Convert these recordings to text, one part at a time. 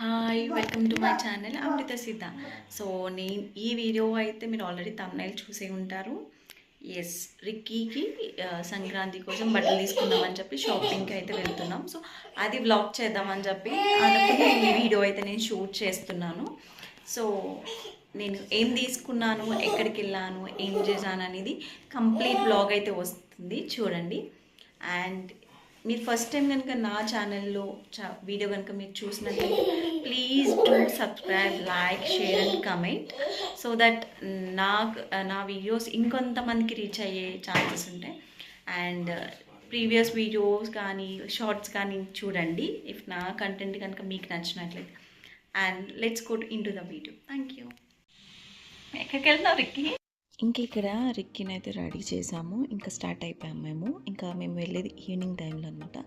Hi welcome to my channel Amrutha Seetha. So నేను ఈ video అయితే మీరు ఆల్రెడీ తమ్నైల్ చూసే ఉంటారు. ఎస్, రిక్కీకి సంక్రాంతి కోసం బట్టలు తీసుకుందామని చెప్పి షాపింగ్కి అయితే వెళ్తున్నాం. సో అది వ్లాగ్ చేద్దామని చెప్పి అనుకుని ఈ వీడియో అయితే నేను షూట్ చేస్తున్నాను. సో నేను ఏం తీసుకున్నాను, ఎక్కడికి వెళ్ళాను, ఏం చేశాను అనేది కంప్లీట్ వ్లాగ్ అయితే వస్తుంది, చూడండి. అండ్ మీరు ఫస్ట్ టైం కనుక నా ఛానల్లో వీడియో కనుక మీరు చూసినట్లయితే please do subscribe, like, share and comment so that నా వీడియోస్ ఇంకొంతమందికి రీచ్ అయ్యే ఛాన్సెస్ ఉంటాయి. అండ్ ప్రీవియస్ వీడియోస్ కానీ షార్ట్స్ కానీ చూడండి ఇఫ్ నా కంటెంట్ కనుక మీకు నచ్చినట్లయితే. And let's go in to the video. Thank you. ఎక్కడికి వెళ్తున్నావు రిక్కీ? ఇంక ఇక్కడ రిక్కీని అయితే రెడీ చేసాము, ఇంకా స్టార్ట్ అయిపోయాము మేము వెళ్ళేది ఈవినింగ్ టైంలో అనమాట.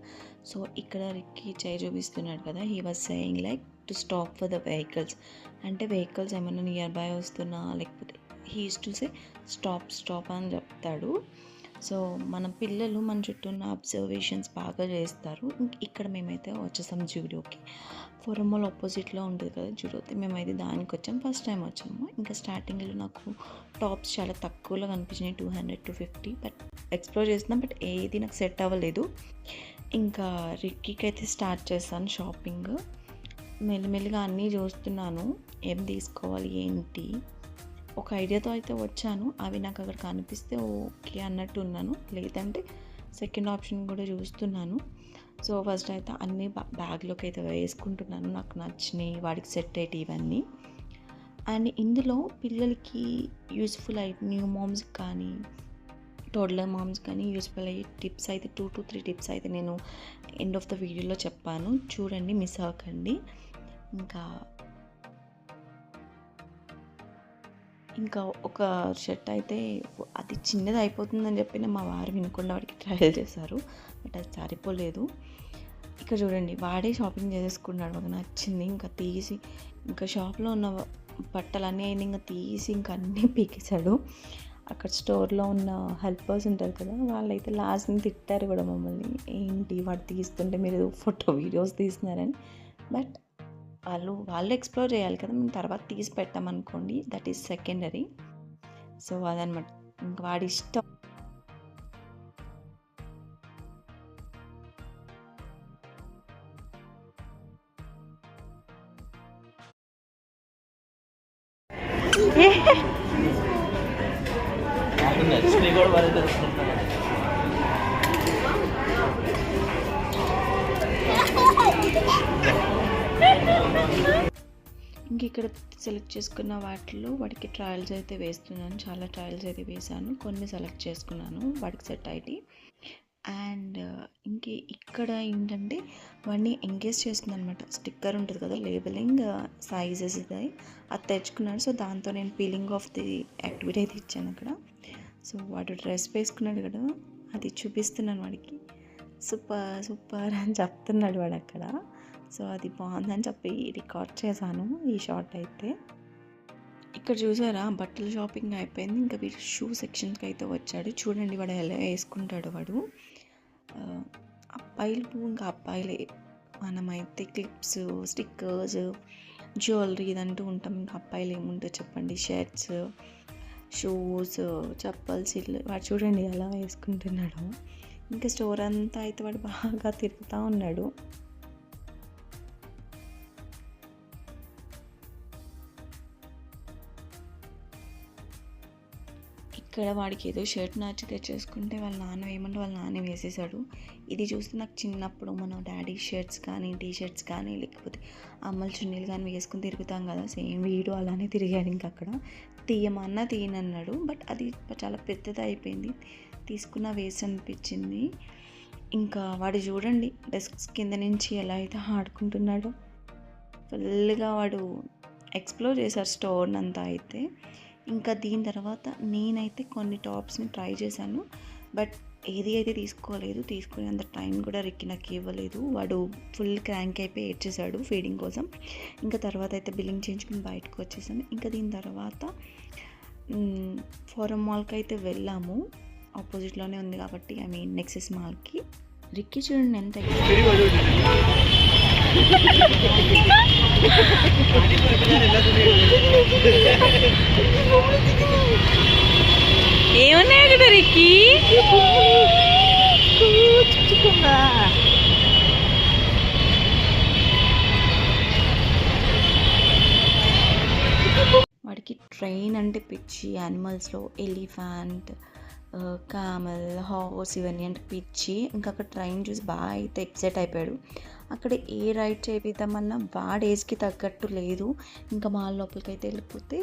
సో ఇక్కడ రిక్కీ చేయి చూపిస్తున్నాడు కదా, he was saying like to stop for the vehicles. అంటే వెహికల్స్ ఏమైనా నియర్ బై వస్తున్నా లేకపోతే he use to say stop అని చెప్తాడు. సో మన పిల్లలు మన చుట్టూ ఉన్న అబ్జర్వేషన్స్ బాగా చేస్తారు. ఇక్కడ మేమైతే వచ్చేసాం జూడియోకి. ఫోరం మాల్ ఆపోజిట్లో ఉంటుంది కదా జూడియో, మేమైతే దానికి వచ్చాము, ఫస్ట్ టైం వచ్చాము. ఇంకా స్టార్టింగ్లో నాకు టాప్స్ చాలా తక్కువలో కనిపించినాయి, 200-250, బట్ ఎక్స్ప్లోర్ చేస్తున్నాం, బట్ ఏది నాకు సెట్ అవ్వలేదు. ఇంకా రిక్కీకి అయితే స్టార్ట్ చేస్తాను షాపింగ్. మెల్లిమెల్లిగా అన్నీ చూస్తున్నాను, ఏం తీసుకోవాలి ఏంటి, ఒక ఐడియాతో అయితే వచ్చాను. అవి నాకు అక్కడ కనిపిస్తే ఓకే అన్నట్టు ఉన్నాను, లేదంటే సెకండ్ ఆప్షన్ కూడా చూస్తున్నాను. సో ఫస్ట్ అయితే అన్నీ బ్యాగ్లోకి అయితే వేసుకుంటున్నాను, నాకు నచ్చినాయి, వాడికి సెట్ అయ్యేటి ఇవన్నీ. అండ్ ఇందులో పిల్లలకి యూస్ఫుల్ అయ్యే న్యూ మామ్స్ కానీ టోడ్లర్ మామ్స్ కానీ యూస్ఫుల్ అయ్యే టిప్స్ అయితే 2 to 3 టిప్స్ అయితే నేను ఎండ్ ఆఫ్ ద వీడియోలో చెప్పాను, చూడండి, మిస్ అవ్వకండి. ఇంకా ఒక షర్ట్ అయితే అది చిన్నది అయిపోతుందని చెప్పి మా వారు వినకుండా వాడికి ట్రయల్ చేశారు, బట్ అది సరిపోలేదు. ఇక్కడ చూడండి, వాడే షాపింగ్ చేసేసుకున్నాడు, మాకు నచ్చింది. ఇంకా తీసి ఇంకా షాప్లో ఉన్న బట్టలన్నీ అయినా ఇంకా తీసి ఇంకా అన్నీ పీకేశాడు. అక్కడ స్టోర్లో ఉన్న హెల్పర్స్ ఉంటారు కదా, వాళ్ళైతే లాస్ట్ని తిట్టారు కూడా మమ్మల్ని, ఏంటి వాడు తీస్తుంటే మీరు వీడియోస్ తీస్తున్నారని. బట్ వాళ్ళు ఎక్స్ప్లోర్ చేయాలి కదా, మేము తర్వాత తీసి పెట్టామనుకోండి, దట్ ఈస్ సెకండరీ. సో అదనమాట, ఇంక వాడి ఇష్టం. ఇంక ఇక్కడ సెలెక్ట్ చేసుకున్న వాటిలో వాడికి ట్రయల్స్ అయితే వేస్తున్నాను, చాలా ట్రయల్స్ అయితే వేసాను, కొన్ని సెలెక్ట్ చేసుకున్నాను వాడికి సెట్ అయ్యి. అండ్ ఇంక ఇక్కడ ఏంటంటే వాడిని ఎంగేజ్ చేస్తుంది అనమాట, స్టిక్కర్ ఉంటుంది కదా లేబులింగ్ సైజెస్ ఇది, అది తెచ్చుకున్నాడు. సో దాంతో నేను పీలింగ్ ఆఫ్ ది యాక్టివిటీ అయితే ఇచ్చాను అక్కడ. సో వాడు డ్రెస్ వేసుకున్నాడు కదా, అది చూపిస్తున్నాను వాడికి, సూపర్ అని చెప్తున్నాడు వాడు అక్కడ. సో అది బాగుందని చెప్పి రికార్డ్ చేశాను ఈ షార్ట్ అయితే. ఇక్కడ చూసారా, బట్టల షాపింగ్ అయిపోయింది, ఇంకా వీడు షూ సెక్షన్కి అయితే వచ్చాడు. చూడండి వాడు ఎలా వేసుకుంటాడు వాడు. అబ్బాయిలు ఇంకా అబ్బాయిలే, మనమైతే క్లిప్స్, స్టిక్కర్స్, జ్యువెలరీ ఇదంటూ ఉంటాం. ఇంకా అబ్బాయిలు ఏముంటాయి చెప్పండి, షర్ట్స్, షూస్, చెప్పల్స్, వాడు చూడండి ఎలా వేసుకుంటున్నాడు. ఇంకా స్టోర్ అంతా అయితే వాడు బాగా తిరుగుతూ ఉన్నాడు. ఇక్కడ వాడికి ఏదో షర్ట్ నచ్చి తెచ్చేసుకుంటే వాళ్ళ నాన్న ఏమంటే వాళ్ళ నాన్న వేసేసాడు. ఇది చూస్తే నాకు చిన్నప్పుడు మన డాడీ షర్ట్స్ కానీ టీ షర్ట్స్ కానీ లేకపోతే అమ్మల చున్నీలు కానీ వేసుకుని తిరుగుతాం కదా, సేమ్ వీడు అలానే తిరిగాడు. ఇంకా అక్కడ తీయనన్నాడు, బట్ అది చాలా పెద్దది అయిపోయింది, తీసుకున్న వేస్ట్ అనిపించింది. ఇంకా వాడు చూడండి డెస్క్ కింద నుంచి ఎలా అయితే ఆడుకుంటున్నాడో, ఫుల్గా వాడు ఎక్స్ప్లోర్ చేశారు స్టోర్ అంతా అయితే. ఇంకా దీని తర్వాత నేనైతే కొన్ని టాప్స్ని ట్రై చేశాను, బట్ ఏది అయితే తీసుకోలేదు, తీసుకునేంత టైం కూడా రిక్కీ నాకు ఇవ్వలేదు. వాడు ఫుల్ క్రాంక్ అయిపోయి ఏడ్చేశాడు ఫీడింగ్ కోసం. ఇంకా తర్వాత అయితే బిల్లింగ్ చేయించుకుని బయటకు వచ్చేసాను. ఇంకా దీని తర్వాత ఫోరం మాల్కి అయితే వెళ్ళాము, ఆపోజిట్లోనే ఉంది కాబట్టి, నెక్సెస్ మాల్కి. రిక్కీ చూడండి ఎంత ఏమన్నాయి కదా రిక్కీ? వాడికి ట్రైన్ అంటే పిచ్చి. యానిమల్స్లో ఎలిఫెంట్, కామల్, హార్స్ ఇవన్నీ అంటే పిచ్చి. ఇంకా అక్కడ ట్రైన్ చూసి బాగా అయితే ఎక్సైట్ అయిపోయాడు. అక్కడ ఏ రైడ్ చేపిద్దామన్నా వాడి ఏజ్కి తగ్గట్టు లేదు. ఇంకా మాల్ లోపలికి అయితే వెళ్ళిపోతే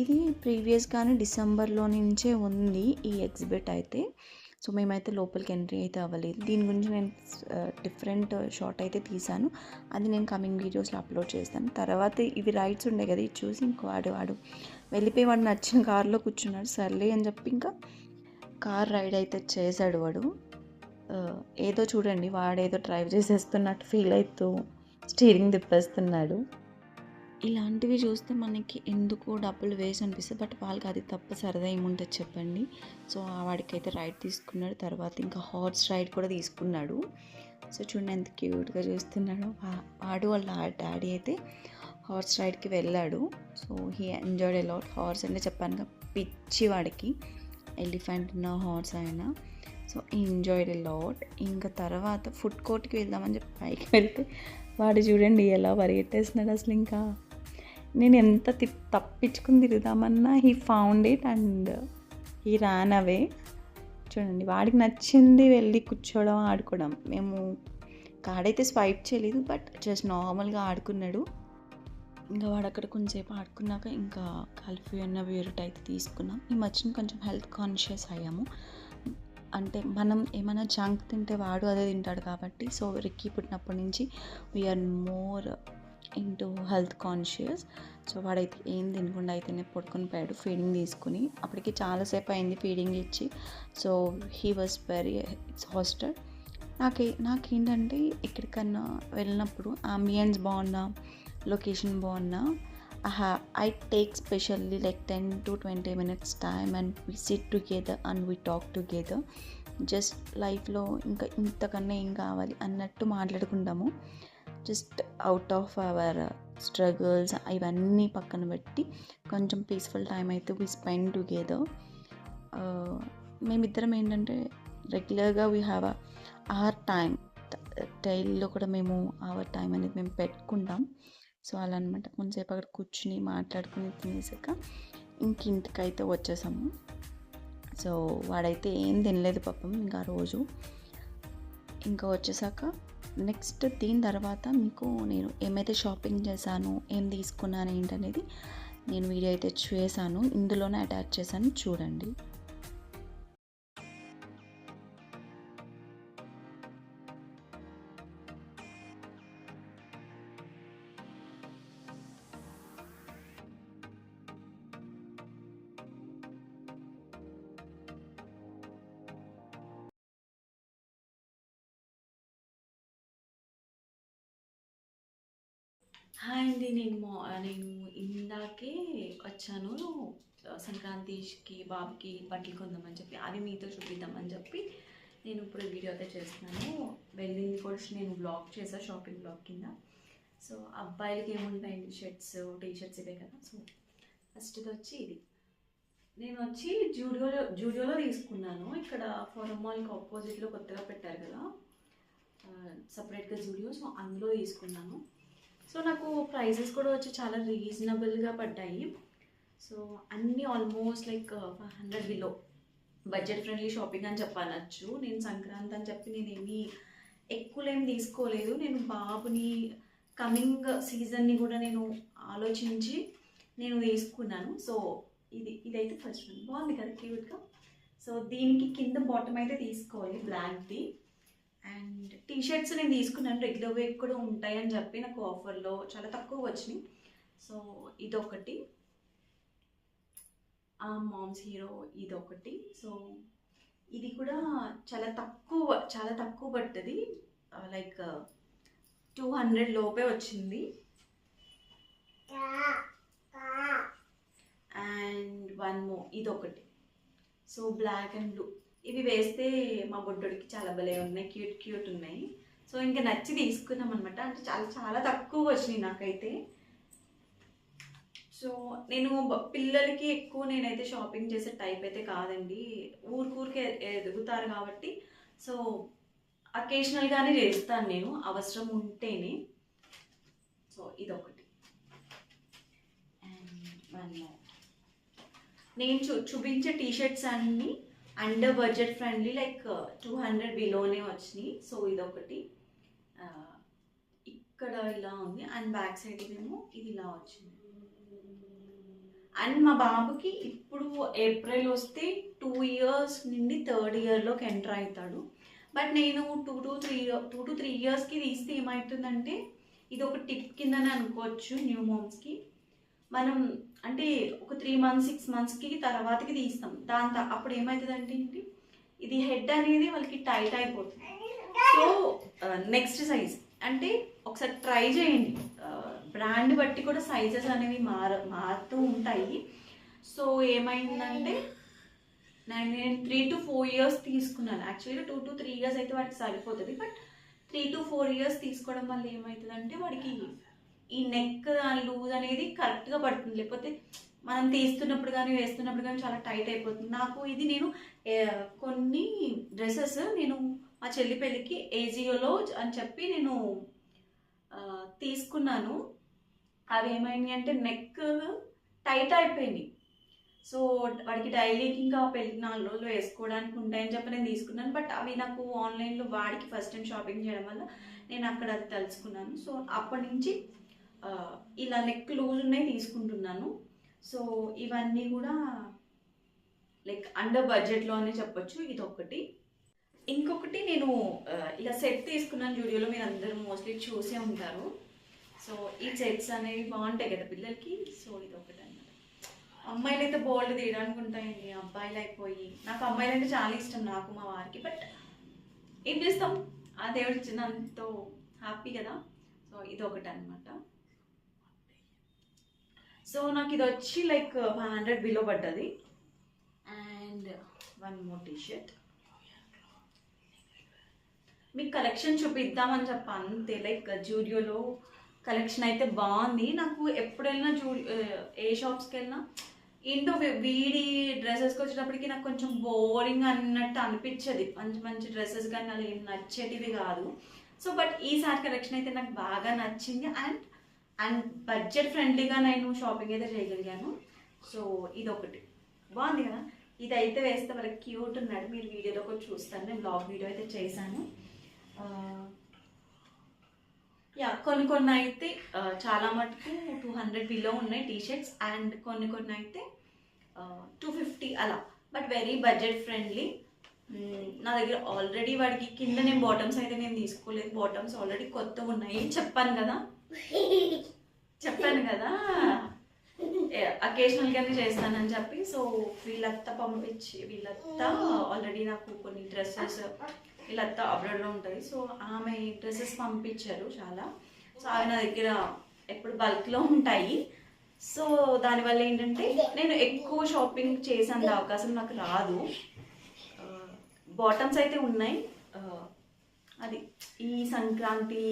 ఇది ప్రీవియస్గానే డిసెంబర్లో నుంచే ఉంది ఈ ఎగ్జిబిట్ అయితే. సో మేమైతే లోపలికి ఎంట్రీ అయితే అవ్వలేదు. దీని గురించి నేను డిఫరెంట్ షార్ట్ అయితే తీశాను. అది నేను కమింగ్ వీడియోస్లో అప్లోడ్ చేస్తాను. తర్వాత ఇవి రైడ్స్ ఉండే కదా, ఇది చూసి ఇంకో వాడు వెళ్ళిపోయి వాడు నచ్చిన కార్లో కూర్చున్నాడు. సర్లే అని చెప్పి ఇంకా కార్ రైడ్ అయితే చేశాడు వాడు. ఏదో చూడండి, వాడేదో డ్రైవ్ చేసేస్తున్నట్టు ఫీల్ అవుతూ స్టీరింగ్ తిప్పేస్తున్నాడు. ఇలాంటివి చూస్తే మనకి ఎందుకో డబ్బులు వేస్ట్ అనిపిస్తుంది. బట్ వాళ్ళకి అది తప్ప సరదా ఏముంటుంది చెప్పండి. సో వాడికైతే రైడ్ తీసుకున్నాడు. తర్వాత ఇంకా హార్స్ రైడ్ కూడా తీసుకున్నాడు. సో చూడండి ఎంత క్యూట్గా చూస్తున్నాడు. వాడు వాళ్ళ డాడీ అయితే హార్స్ రైడ్కి వెళ్ళాడు. So he enjoyed a lot. Horse అంటే చెప్పాను కదా పిచ్చి వాడికి, ఎలిఫెంట్ అయినా హార్స్ అయినా. So enjoyed a lot. ఇంకా తర్వాత ఫుడ్ కోర్ట్కి వెళ్దామని చెప్పి పైకి వెళ్తే వాడు చూడండి ఎలా పరిగెట్టేస్తున్నాడు అసలు. ఇంకా నేను ఎంత తప్పించుకుని తిరుగుదామన్నా he found it and he ran away. చూడండి వాడికి నచ్చింది వెళ్ళి కూర్చోవడం, ఆడుకోవడం. మేము కార్డైతే స్వైప్ చేయలేదు, బట్ జస్ట్ నార్మల్గా ఆడుకున్నాడు. ఇంకా వాడు అక్కడ కొంచెంసేపు ఆడుకున్నాక ఇంకా కాలిఫోర్నియా వేరుట్ అయితే తీసుకున్నాం. ఈ మధ్యన కొంచెం హెల్త్ కాన్షియస్ అయ్యాము. అంటే మనం ఏమైనా జంక్ తింటే వాడు అదే తింటాడు కాబట్టి. సో రిక్కీ పుట్టినప్పటి నుంచి we are more into health conscious. So వాడైతే ఏం తినకుండా అయితేనే పడుకొని పోయాడు ఫీడింగ్ తీసుకుని. అప్పటికి చాలాసేపు అయింది ఫీడింగ్ ఇచ్చి. So he was very exhausted. నాకేంటంటే ఎక్కడికన్నా వెళ్ళినప్పుడు అంబియన్స్ బాగున్నా, లొకేషన్ బాగున్నా, I take specially like 10 to 20 minutes time and we sit together and we talk together. Just లైఫ్లో ఇంకా ఇంతకన్నా ఏం కావాలి అన్నట్టు మాట్లాడుకుంటాము. Just out of our struggles ఇవన్నీ పక్కన పెట్టి కొంచెం పీస్ఫుల్ టైం అయితే వి స్పెండ్ టుగెదర్. మేమిద్దరం ఏంటంటే రెగ్యులర్గా వీ హ్యావ్ అవర్ టైం. డైలీలో కూడా మేము అవర్ టైం అనేది మేము పెట్టుకుంటాం. సో అలా అనమాట. కొంచెంసేపు అక్కడ కూర్చుని మాట్లాడుకుని తినేసాక ఇంటికైతే వచ్చేసాము. సో వాడైతే ఏం తినలేదు పాపం ఇంకా ఆ రోజు. ఇంకా వచ్చేసాక నెక్స్ట్ దీని తర్వాత మీకు నేను ఏమైతే షాపింగ్ చేశాను, ఏం తీసుకున్నాను ఏంటనేది నేను వీడియో అయితే చేశాను, ఇందులోనే అటాచ్ చేశాను చూడండి. హాయ్ అండి, నేను ఇందాకే వచ్చాను సంక్రాంతికి బాబుకి బట్టలు కొందామని చెప్పి, అవి మీతో చూపిద్దామని చెప్పి నేను ఇప్పుడు వీడియో అయితే చేస్తున్నాను. వెళ్ళింది కూడా నేను బ్లాగ్ చేశాను, షాపింగ్ బ్లాగ్ కింద. సో అబ్బాయిలకి ఏముంటాయండి, షర్ట్స్ టీషర్ట్స్ ఇవే కదా. సో ఫస్ట్ ఇది వచ్చి ఇది నేను వచ్చి జూడియోలో తీసుకున్నాను. ఇక్కడ ఫోరం మాల్కి ఆపోజిట్లో కొత్తగా పెట్టారు కదా సపరేట్గా జూడియో. సో అందులో తీసుకున్నాను. సో నాకు ప్రైజెస్ కూడా వచ్చి చాలా రీజనబుల్గా పడ్డాయి. సో అన్నీ almost like 500 below, budget friendly shopping అని చెప్పనచ్చు. నేను సంక్రాంతి అని చెప్పి నేనేమి ఎక్కువలేం తీసుకోలేదు. నేను బాబుని కమింగ్ సీజన్ని కూడా నేను ఆలోచించి నేను తీసుకున్నాను. సో ఇదైతే ఫస్ట్ వన్ బాగుంది కదా క్యూట్గా. సో దీనికి కింద బాటమ్ అయితే తీసుకోవాలి బ్లాక్ది. అండ్ టీషర్ట్స్ నేను తీసుకున్నాను, రెగ్యులర్ వేర్ కూడా ఉంటాయని చెప్పి నాకు ఆఫర్లో చాలా తక్కువ వచ్చినాయి. సో ఇదొకటి, మామ్స్ హీరో ఇదొకటి. సో ఇది కూడా చాలా తక్కువ పడుతుంది, లైక్ 200 లోపే వచ్చింది. అండ్ వన్ మో ఇదొకటి. సో బ్లాక్ అండ్ బ్లూ ఇవి వేస్తే మా బొడ్డోడికి చాలా భలే ఉన్నాయి, క్యూట్ ఉన్నాయి. సో ఇంకా నచ్చి తీసుకున్నాం అనమాట. అంటే చాలా చాలా తక్కువ వచ్చినాయి నాకైతే. సో నేను పిల్లలకి ఎక్కువ నేనైతే షాపింగ్ చేసే టైప్ అయితే కాదండి. ఊరికే ఎదుగుతారు కాబట్టి సో అకేషనల్గానే చేస్తాను నేను, అవసరం ఉంటేనే. సో ఇదొకటి. అండ్ నేను చూపించే టీషర్ట్స్ అన్నీ అండర్ బడ్జెట్ ఫ్రెండ్లీ, లైక్ 200 బిలోనే వచ్చినాయి. సో ఇదొకటి. ఇక్కడ ఇలా ఉంది అండ్ బ్యాక్ సైడ్ ఏమో ఇది ఇలా వచ్చింది. అండ్ మా బాబుకి ఇప్పుడు ఏప్రిల్ వస్తే 2 years నుండి 3rd yearలోకి ఎంటర్ అవుతాడు. బట్ నేను 2 to 3 yearsకి తీస్తే ఏమవుతుందంటే ఇది ఒక టిప్ కిందనే అనుకోవచ్చు న్యూ మామ్స్కి. మనం అంటే ఒక 3 months 6 monthsకి తర్వాతకి తీస్తాం. అప్పుడు ఏమవుతుందంటే ఏంటి, ఇది హెడ్ అనేది వాళ్ళకి టైట్ అయిపోతుంది. సో నెక్స్ట్ సైజ్ అంటే ఒకసారి ట్రై చేయండి. బ్రాండ్ బట్టి కూడా సైజెస్ అనేవి మారుతూ ఉంటాయి. సో ఏమైందంటే నేను 3 to 4 years తీసుకున్నాను. యాక్చువల్గా 2 to 3 years అయితే వాడికి సరిపోతుంది. బట్ 3 to 4 years తీసుకోవడం వల్ల ఏమవుతుందంటే వాడికి ఈ నెక్ లూజ్ అనేది కరెక్ట్గా పడుతుంది. లేకపోతే మనం తీస్తున్నప్పుడు కానీ వేస్తున్నప్పుడు కానీ చాలా టైట్ అయిపోతుంది. నాకు ఇది నేను కొన్ని డ్రెస్సెస్ నేను మా చెల్లి పెళ్ళికి ఏజియోలో అని చెప్పి నేను తీసుకున్నాను. అవి ఏమైంది అంటే నెక్ టైట్ అయిపోయింది. సో వాడికి డైలీకి ఇంకా పెళ్ళి 4 రోజులు వేసుకోవడానికి ఉంటాయని చెప్పి నేను తీసుకున్నాను. బట్ అవి నాకు ఆన్లైన్లో వాడికి ఫస్ట్ టైం షాపింగ్ చేయడం వల్ల నేను అక్కడ అది తెలుసుకున్నాను. సో అప్పటి నుంచి ఇలా నెక్ లూజ్ ఉన్నాయి తీసుకుంటున్నాను. సో ఇవన్నీ కూడా లైక్ అండర్ బడ్జెట్లో అని చెప్పొచ్చు. ఇది ఒకటి. ఇంకొకటి నేను ఇలా సెట్ తీసుకున్నాను జూడియోలో, మీరు అందరూ మోస్ట్లీ చూసే ఉంటారు. సో ఈ సెట్స్ అనేవి బాగుంటాయి కదా పిల్లలకి. సో ఇది ఒకటి అన్నమాట. అమ్మాయిలు అయితే బోల్డ్ తీయడానికి ఉంటాయండి, అబ్బాయిలు అయిపోయి. నాకు అమ్మాయిలు అంటే చాలా ఇష్టం, నాకు మా వారికి. బట్ ఏం చేస్తాం, ఆ దేవుడు ఇచ్చినంతో హ్యాపీ కదా. సో ఇది ఒకటి అనమాట. సో నాకు ఇది వచ్చి లైక్ 500 బిలో పడ్డది. అండ్ వన్ మోర్ టీషర్ట్ మీకు కలెక్షన్ చూపిద్దామని చెప్పి అంతే. లైక్ జూడియోలో కలెక్షన్ అయితే బాగుంది. నాకు ఎప్పుడైనా ఏ షాప్స్కి వెళ్ళినా ఏంటో వీడి డ్రెస్సెస్కి వచ్చేటప్పటికి నాకు కొంచెం బోరింగ్ అన్నట్టు అనిపించేది. మంచి మంచి డ్రెస్సెస్ కానీ అలా ఏం నచ్చేటివి కాదు. సో బట్ ఈసారి కలెక్షన్ అయితే నాకు బాగా నచ్చింది. అండ్ బడ్జెట్ ఫ్రెండ్లీగా నేను షాపింగ్ అయితే చేయగలిగాను. సో ఇదొకటి బాగుంది కదా. ఇదైతే వేస్తే వాళ్ళకి క్యూట్ ఉన్నాడు. మీరు వీడియోలో కూడా చూస్తాను, నేను బ్లాగ్ వీడియో అయితే చేశాను. యా కొన్ని అయితే చాలా మటుకు 200 బిలో ఉన్నాయి టీషర్ట్స్. అండ్ కొన్ని అయితే 250 అలా. But very budget friendly. నా దగ్గర ఆల్రెడీ వాడికి కింద నేను బాటమ్స్ అయితే నేను తీసుకోలేదు. బాటమ్స్ ఆల్రెడీ కొత్తగా ఉన్నాయి. చెప్పాను కదా అకేషనల్గానే చేస్తానని చెప్పి. సో వీళ్ళంతా ఆల్రెడీ నాకు కొన్ని డ్రెస్సెస్ వీళ్ళంతా అబ్రాడ్లో ఉంటుంది. సో ఆమె డ్రెస్సెస్ పంపించారు చాలా. సో అవి నా దగ్గర ఎప్పుడు బల్క్లో ఉంటాయి. సో దానివల్ల ఏంటంటే నేను ఎక్కువ షాపింగ్ చేసేంత అవకాశం నాకు రాదు. బాటమ్స్ అయితే ఉన్నాయి. అది ఈ సంక్రాంతి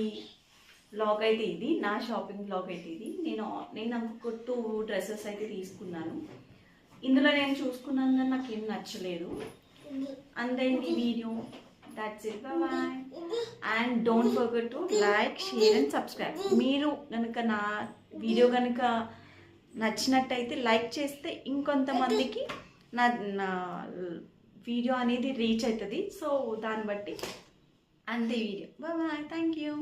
బ్లాగ్ అయితే ఇది, నా షాపింగ్ బ్లాగ్ అయితే ఇది. నేను ఒక 2 డ్రెస్సెస్ అయితే తీసుకున్నాను. ఇందులో నేను చూసుకున్నాను కానీ నాకేం నచ్చలేదు. అంతే ఈ video. That's it. Bye-bye. And don't forget to like, share and subscribe. మీరు కనుక నా వీడియో కనుక నచ్చినట్టయితే లైక్ చేస్తే ఇంకొంతమందికి నా వీడియో అనేది రీచ్ అవుతుంది. సో దాన్ని బట్టి అంతే వీడియో. Bye-bye. Thank you.